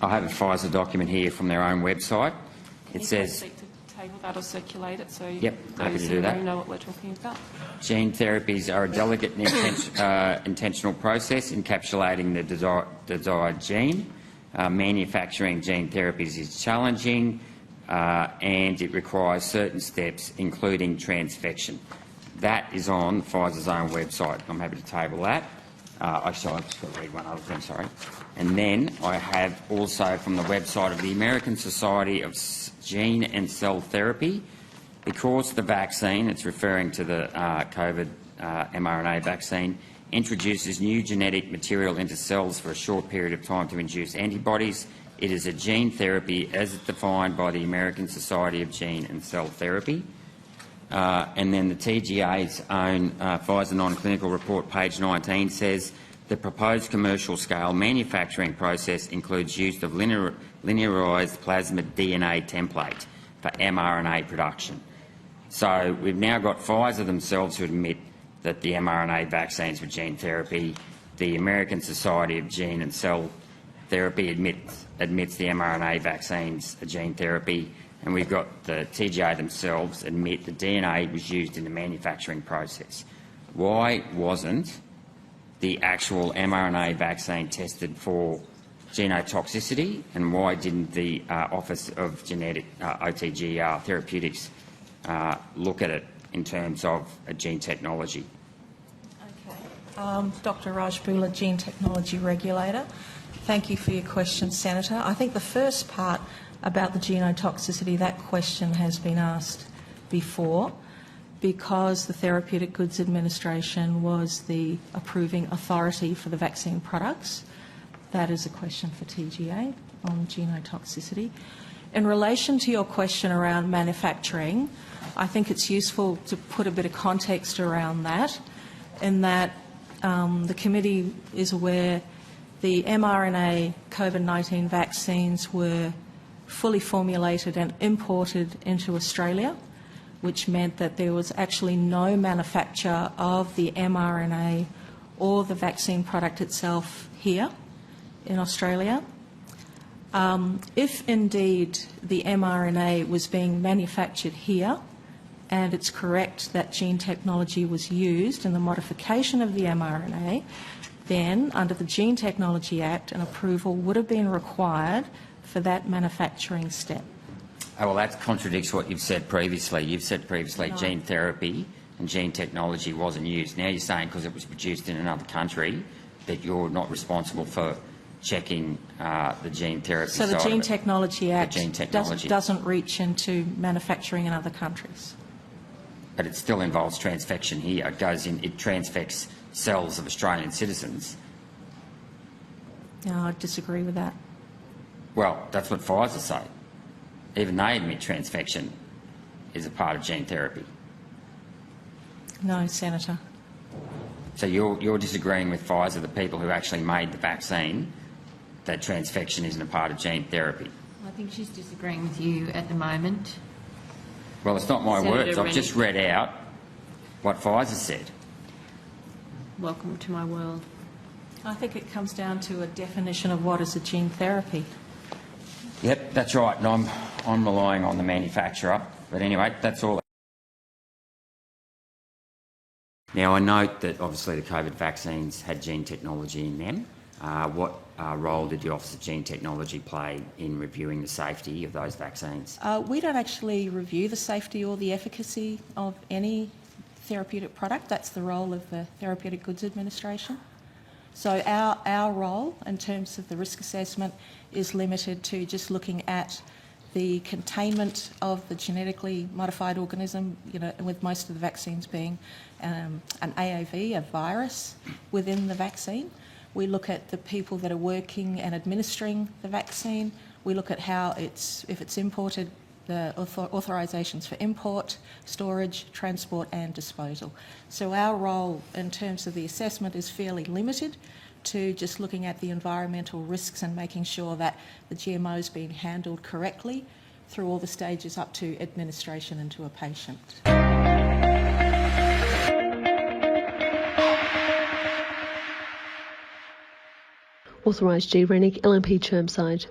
I have a PFIZER document here from their own website. It says... Seek to table that or circulate it so yep, happy to do that. Know what we're talking about. Gene therapies are a delicate and intentional process encapsulating the desired gene. Manufacturing gene therapies is challenging and it requires certain steps, including transfection. That is on PFIZER's own website. I'm happy to table that. Actually, I've just got to read one other thing, sorry. And then I have also from the website of the American Society of Gene and Cell Therapy, because the vaccine, it's referring to the COVID mRNA vaccine, introduces new genetic material into cells for a short period of time to induce antibodies. It is a gene therapy as defined by the American Society of Gene and Cell Therapy. And then the TGA's own PFIZER non-clinical report, page 19, says the proposed commercial-scale manufacturing process includes use of linearised plasmid DNA template for mRNA production. So we've now got PFIZER themselves who admit that the mRNA vaccines were gene therapy. The American Society of Gene and Cell Therapy admits the mRNA vaccines are gene therapy. And we've got the TGA themselves admit the DNA was used in the manufacturing process. Why wasn't the actual mRNA vaccine tested for genotoxicity, and why didn't the Office of Genetic OTG Therapeutics look at it in terms of a gene technology? Okay. Dr. Rajbula, Gene Technology Regulator. Thank you for your question, Senator. I think the first part about the genotoxicity, that question has been asked before because the Therapeutic Goods Administration was the approving authority for the vaccine products. That is a question for TGA on genotoxicity. In relation to your question around manufacturing, I think it's useful to put a bit of context around that, in that the committee is aware the mRNA COVID-19 vaccines were fully formulated and imported into Australia, which meant that there was actually no manufacture of the mRNA or the vaccine product itself here in Australia. If indeed the mRNA was being manufactured here, and it's correct that gene technology was used in the modification of the mRNA, then under the Gene Technology Act an approval would have been required for that manufacturing step. Oh, well, that contradicts what you've said previously. You've said previously gene therapy and gene technology wasn't used. Now you're saying because it was produced in another country that you're not responsible for checking the gene therapy side of it. So the Gene Technology Act doesn't reach into manufacturing in other countries. But it still involves transfection here. It goes in, it transfects cells of Australian citizens. No, I disagree with that. Well, that's what PFIZER say. Even they admit transfection is a part of gene therapy. No, Senator. So you're disagreeing with PFIZER, the people who actually made the vaccine, that transfection isn't a part of gene therapy? I think she's disagreeing with you at the moment. Well, it's not my Senator words. I've just read out what PFIZER said. Welcome to my world. I think it comes down to a definition of what is a gene therapy. Yep, that's right, and I'm relying on the manufacturer. But anyway, that's all. Now, I note that obviously the COVID vaccines had gene technology in them. What role did the Office of Gene Technology play in reviewing the safety of those vaccines? We don't actually review the safety or the efficacy of any therapeutic product. That's the role of the Therapeutic Goods Administration. So our role in terms of the risk assessment is limited to just looking at the containment of the genetically modified organism, with most of the vaccines being an AAV, a virus, within the vaccine. We look at the people that are working and administering the vaccine. We look at how if it's imported, the authorisations for import, storage, transport and disposal. So our role in terms of the assessment is fairly limited to just looking at the environmental risks and making sure that the GMO is being handled correctly through all the stages up to administration into a patient. Authorised G. Rennick, LNP Chermside.